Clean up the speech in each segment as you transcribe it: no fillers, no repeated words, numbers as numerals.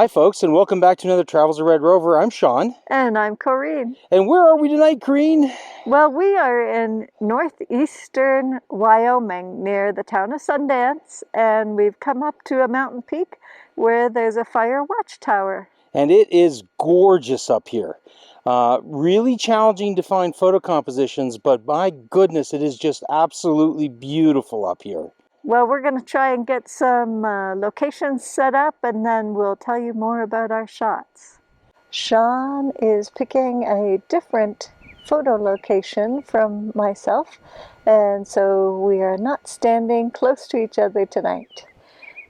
Hi folks, and welcome back to another Travels of Red Rover. I'm Shawn. And I'm Corinne. And where are we tonight, Corinne? Well, we are in northeastern Wyoming near the town of Sundance, and we've come up to a mountain peak where there's a fire watchtower. And it is gorgeous up here. Really challenging to find photo compositions, but my goodness, it is just absolutely beautiful up here. Well, we're going to try and get some locations set up, and then we'll tell you more about our shots. Shawn is picking a different photo location from myself, and so we are not standing close to each other tonight.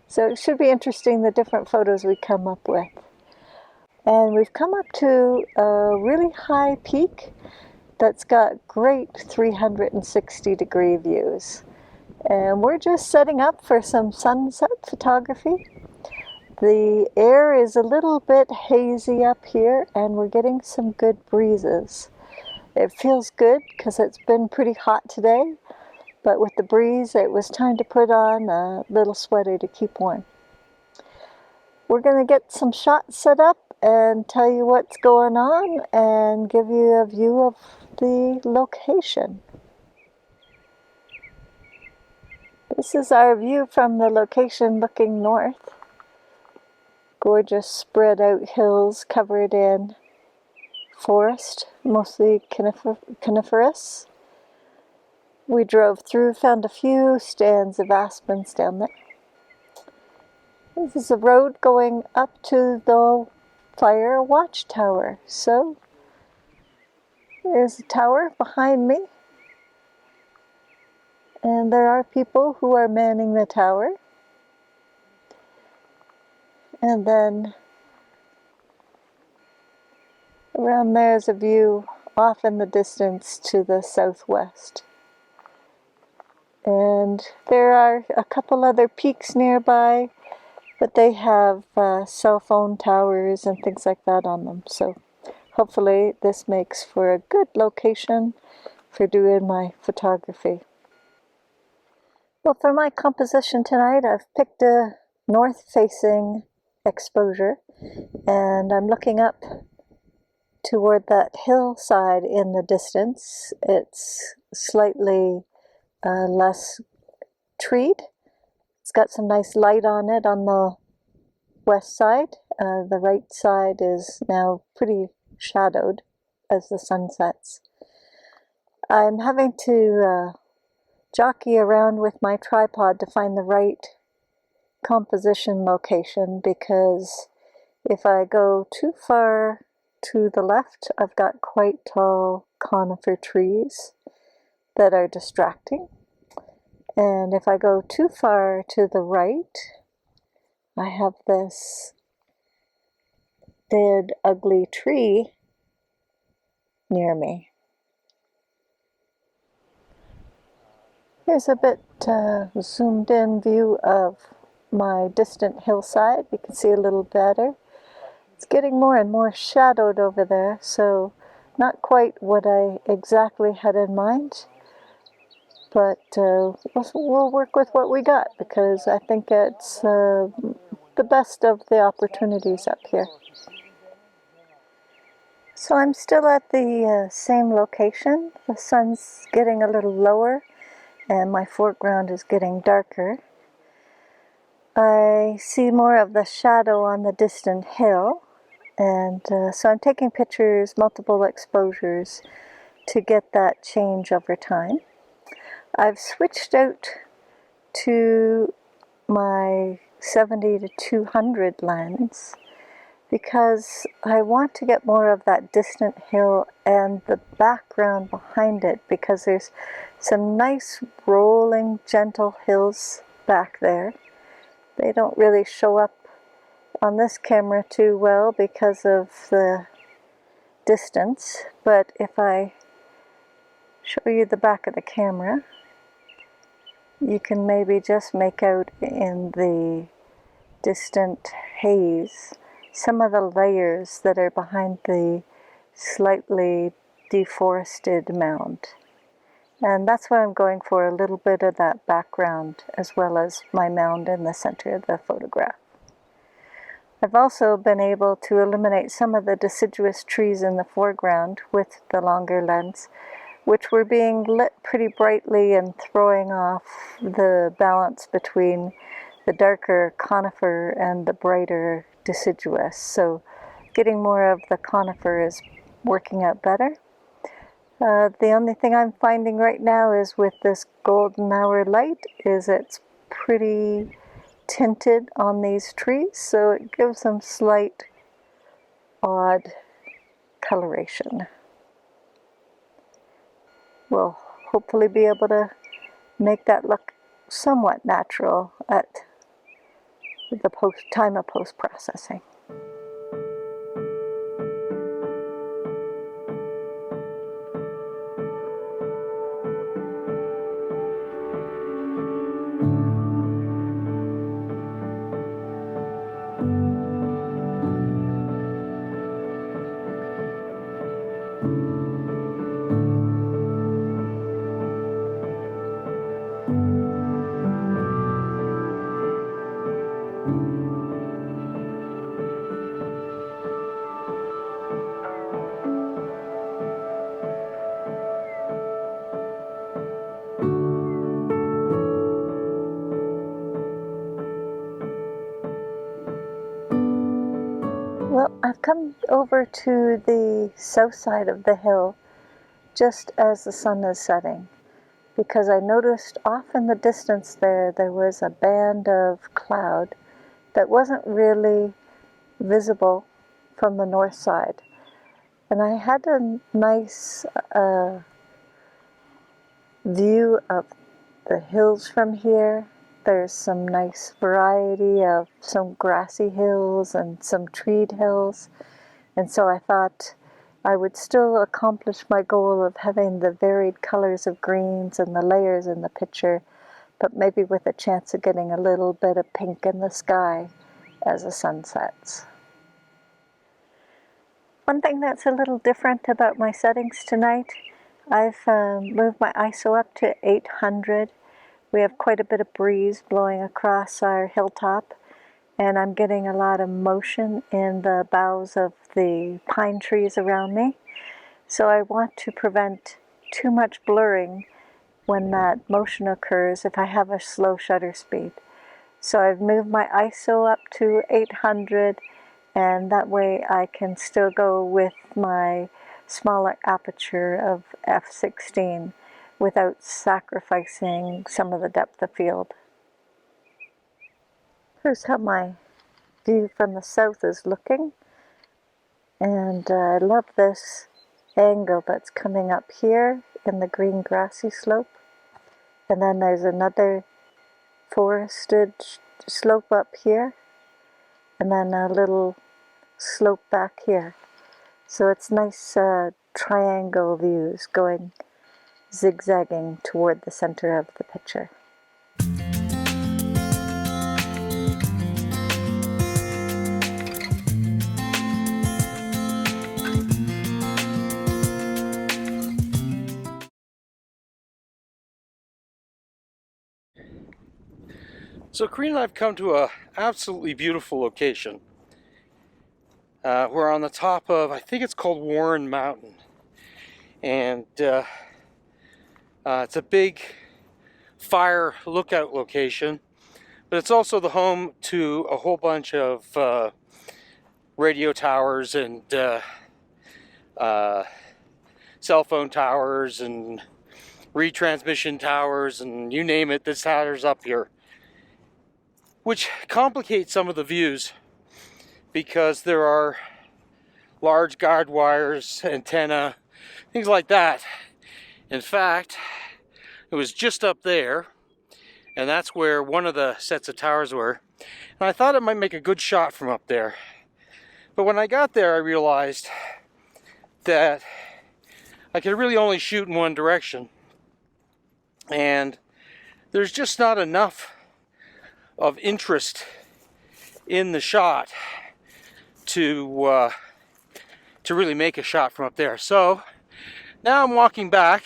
So it should be interesting, the different photos we come up with. And we've come up to a really high peak that's got great 360-degree views. And we're just setting up for some sunset photography. The air is a little bit hazy up here, and we're getting some good breezes. It feels good because it's been pretty hot today, but with the breeze it was time to put on a little sweater to keep warm. We're going to get some shots set up and tell you what's going on and give you a view of the location. This is our view from the location looking north. Gorgeous spread out hills covered in forest, mostly coniferous. We drove through, found a few stands of aspens down there. This is a road going up to the fire watchtower. So there's a tower behind me, and there are people who are manning the tower. And then around there is a view off in the distance to the southwest. And there are a couple other peaks nearby, but they have cell phone towers and things like that on them. So hopefully this makes for a good location for doing my photography. Well, for my composition tonight, I've picked a north-facing exposure, and I'm looking up toward that hillside in the distance. It's slightly less treed. It's got some nice light on it on the west side. The right side is now pretty shadowed as the sun sets. I'm having to jockey around with my tripod to find the right composition location, because if I go too far to the left, I've got quite tall conifer trees that are distracting. And if I go too far to the right, I have this dead, ugly tree near me. Here's a bit zoomed in view of my distant hillside. You can see a little better. It's getting more and more shadowed over there, so not quite what I exactly had in mind. But we'll work with what we got, because I think it's the best of the opportunities up here. So I'm still at the same location. The sun's getting a little lower, and my foreground is getting darker. I see more of the shadow on the distant hill, and so I'm taking pictures, multiple exposures, to get that change over time. I've switched out to my 70 to 200 lens because I want to get more of that distant hill and the background behind it, because there's some nice rolling, gentle hills back there. They don't really show up on this camera too well because of the distance, but if I show you the back of the camera, you can maybe just make out in the distant haze some of the layers that are behind the slightly deforested mound. And that's what I'm going for, a little bit of that background as well as my mound in the center of the photograph. I've also been able to eliminate some of the deciduous trees in the foreground with the longer lens, which were being lit pretty brightly and throwing off the balance between the darker conifer and the brighter deciduous. So getting more of the conifer is working out better. The only thing I'm finding right now is with this golden hour light is it's pretty tinted on these trees, so it gives them slight odd coloration. We'll hopefully be able to make that look somewhat natural at the time of post-processing. Well, I've come over to the south side of the hill just as the sun is setting, because I noticed off in the distance there was a band of cloud that wasn't really visible from the north side. And I had a nice view of the hills from here. There's some nice variety of some grassy hills and some treed hills. And so I thought I would still accomplish my goal of having the varied colors of greens and the layers in the picture, but maybe with a chance of getting a little bit of pink in the sky as the sun sets. One thing that's a little different about my settings tonight, I've moved my ISO up to 800. We have quite a bit of breeze blowing across our hilltop, and I'm getting a lot of motion in the boughs of the pine trees around me. So I want to prevent too much blurring when that motion occurs if I have a slow shutter speed. So I've moved my ISO up to 800, and that way I can still go with my smaller aperture of f/16 without sacrificing some of the depth of field. Here's how my view from the south is looking, and I love this angle that's coming up here in the green grassy slope, and then there's another forested slope up here, and then a little slope back here. So it's nice triangle views going zigzagging toward the center of the picture. So Corinne and I have come to a absolutely beautiful location. We're on the top of, I think it's called Warren Mountain, and it's a big fire lookout location, but it's also the home to a whole bunch of radio towers and cell phone towers and retransmission towers, and you name it, this tower's up here, which complicates some of the views because there are large guard wires, antenna, things like that. In fact, it was just up there, and that's where one of the sets of towers were, and I thought it might make a good shot from up there. But when I got there, I realized that I could really only shoot in one direction, and there's just not enough of interest in the shot to really make a shot from up there. So now I'm walking back,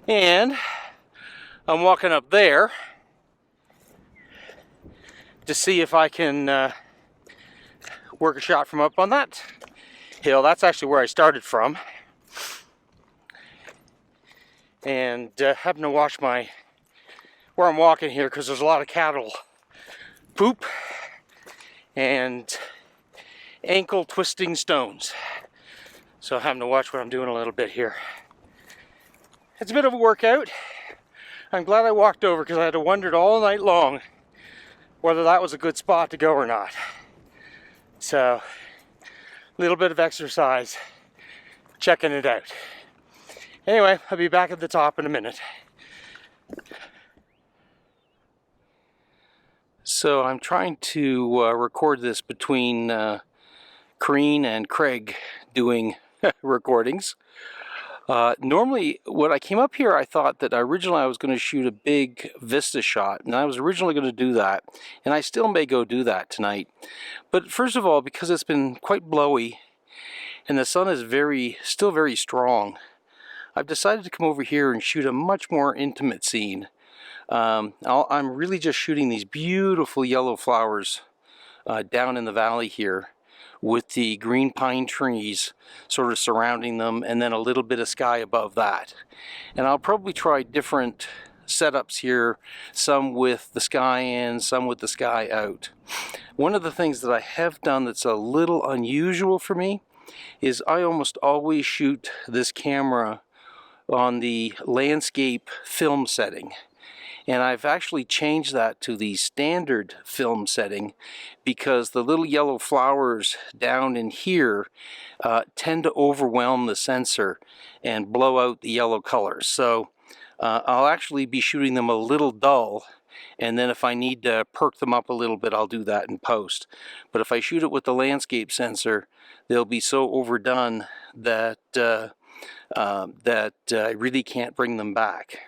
and I'm walking up there to see if I can work a shot from up on that hill. That's actually where I started from. And having to watch where I'm walking here, because there's a lot of cattle poop and ankle twisting stones. So I'm having to watch what I'm doing a little bit here. It's a bit of a workout. I'm glad I walked over, because I had to wondered all night long whether that was a good spot to go or not. So, a little bit of exercise, checking it out. Anyway, I'll be back at the top in a minute. So I'm trying to record this between Corinne and Craig doing recordings. Normally, when I came up here, I thought that originally I was going to shoot a big vista shot, and I was originally going to do that, and I still may go do that tonight. But first of all, because it's been quite blowy, and the sun is still very strong, I've decided to come over here and shoot a much more intimate scene. I'm really just shooting these beautiful yellow flowers down in the valley here, with the green pine trees sort of surrounding them, and then a little bit of sky above that. And I'll probably try different setups here, some with the sky in, some with the sky out. One of the things that I have done that's a little unusual for me is I almost always shoot this camera on the landscape film setting. And I've actually changed that to the standard film setting, because the little yellow flowers down in here tend to overwhelm the sensor and blow out the yellow colors. So I'll actually be shooting them a little dull, and then if I need to perk them up a little bit, I'll do that in post. But if I shoot it with the landscape sensor, they'll be so overdone that I really can't bring them back.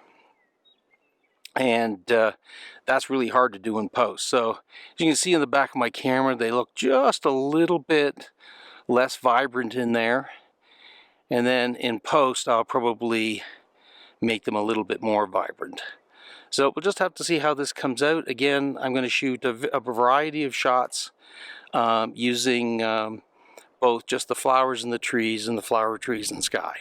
And that's really hard to do in post. So as you can see in the back of my camera, they look just a little bit less vibrant in there, and then in post I'll probably make them a little bit more vibrant. So we'll just have to see how this comes out. Again, I'm going to shoot a variety of shots using both just the flowers and the trees, and the flower trees and sky.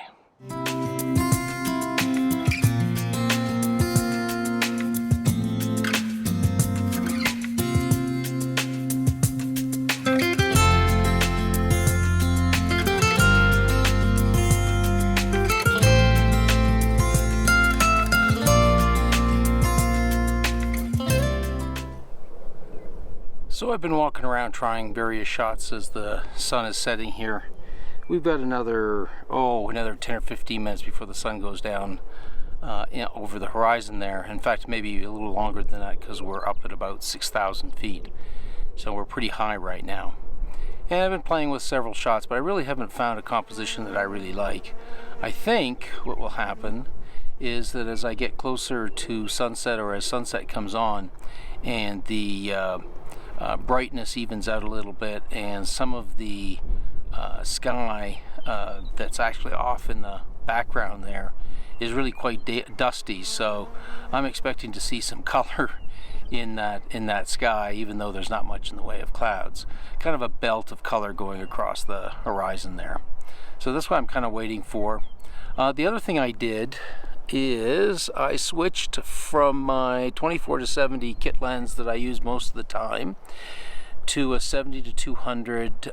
So I've been walking around trying various shots as the sun is setting here. We've got another 10 or 15 minutes before the sun goes down over the horizon there. In fact, maybe a little longer than that, because we're up at about 6,000 feet. So we're pretty high right now. And I've been playing with several shots, but I really haven't found a composition that I really like. I think what will happen is that as I get closer to sunset, or as sunset comes on, and the brightness evens out a little bit, and some of the sky that's actually off in the background there is really quite dusty, so I'm expecting to see some color in that sky, even though there's not much in the way of clouds. Kind of a belt of color going across the horizon there. So that's what I'm kind of waiting for. The other thing I did is I switched from my 24 to 70 kit lens that I use most of the time to a 70 to 200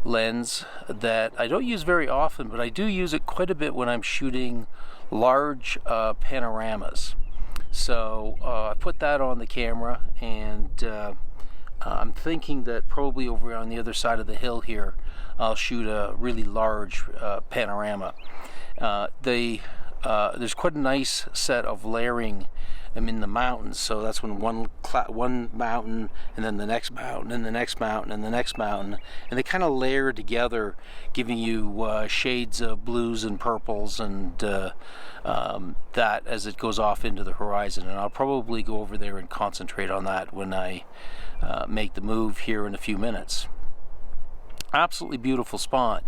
lens that I don't use very often, but I do use it quite a bit when I'm shooting large panoramas. So I put that on the camera, and I'm thinking that probably over on the other side of the hill here I'll shoot a really large panorama. There's quite a nice set of layering in the mountains, so that's when one mountain, and then the next mountain, and the next mountain, and the next mountain, and they kind of layer together, giving you shades of blues and purples, and that as it goes off into the horizon. And I'll probably go over there and concentrate on that when I make the move here in a few minutes. Absolutely beautiful spot.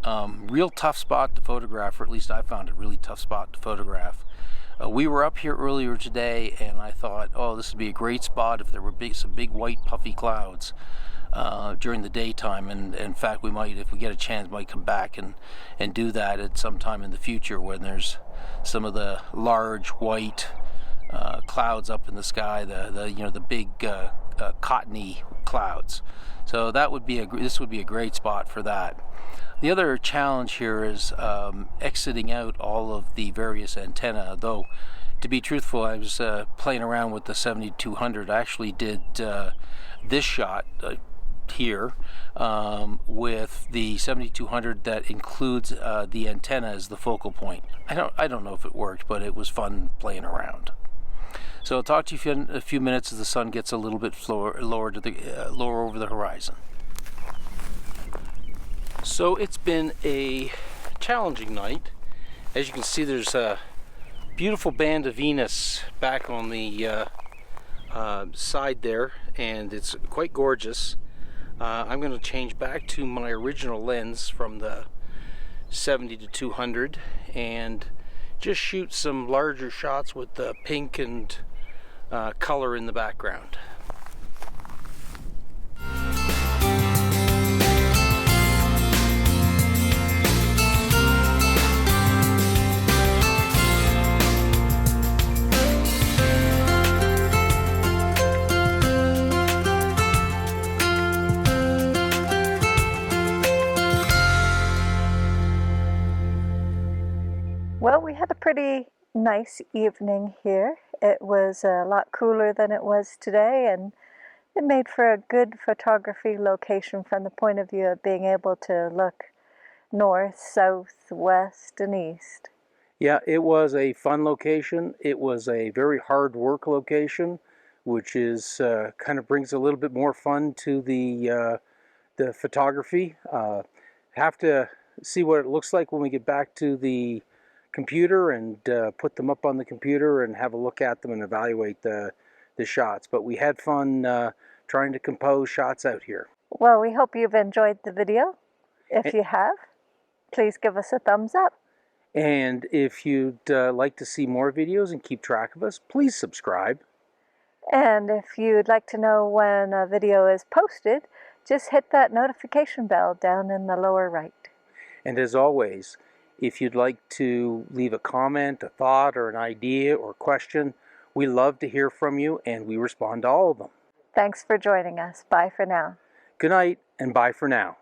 Real tough spot to photograph, or at least I found a really tough spot to photograph. We were up here earlier today, and I thought, oh, this would be a great spot if there were some big white puffy clouds. during the daytime, and in fact we might, if we get a chance, might come back and do that at some time in the future when there's some of the large white clouds up in the sky, the big cottony clouds. So that would be this would be a great spot for that. The other challenge here is exiting out all of the various antennae, though to be truthful, I was playing around with the 7200. I actually did this shot here with the 7200 that includes the antenna as the focal point. I don't know if it worked, but it was fun playing around. So I'll talk to you in a few minutes as the sun gets a little bit lower over the horizon. So it's been a challenging night. As you can see, there's a beautiful band of Venus back on the side there, and it's quite gorgeous. I'm going to change back to my original lens from the 70 to 200 and just shoot some larger shots with the pink and color in the background. Well, we had a pretty nice evening here. It was a lot cooler than it was today, and it made for a good photography location from the point of view of being able to look north, south, west, and east. Yeah, it was a fun location. It was a very hard work location, which is kind of brings a little bit more fun to the photography. Have to see what it looks like when we get back to the computer and put them up on the computer and have a look at them and evaluate the shots. But we had fun trying to compose shots out here. Well, we hope you've enjoyed the video. If you have, please give us a thumbs up. And if you'd like to see more videos and keep track of us, please subscribe. And if you'd like to know when a video is posted, just hit that notification bell down in the lower right. And as always, if you'd like to leave a comment, a thought, or an idea or question, we love to hear from you, and we respond to all of them. Thanks for joining us. Bye for now. Good night, and bye for now.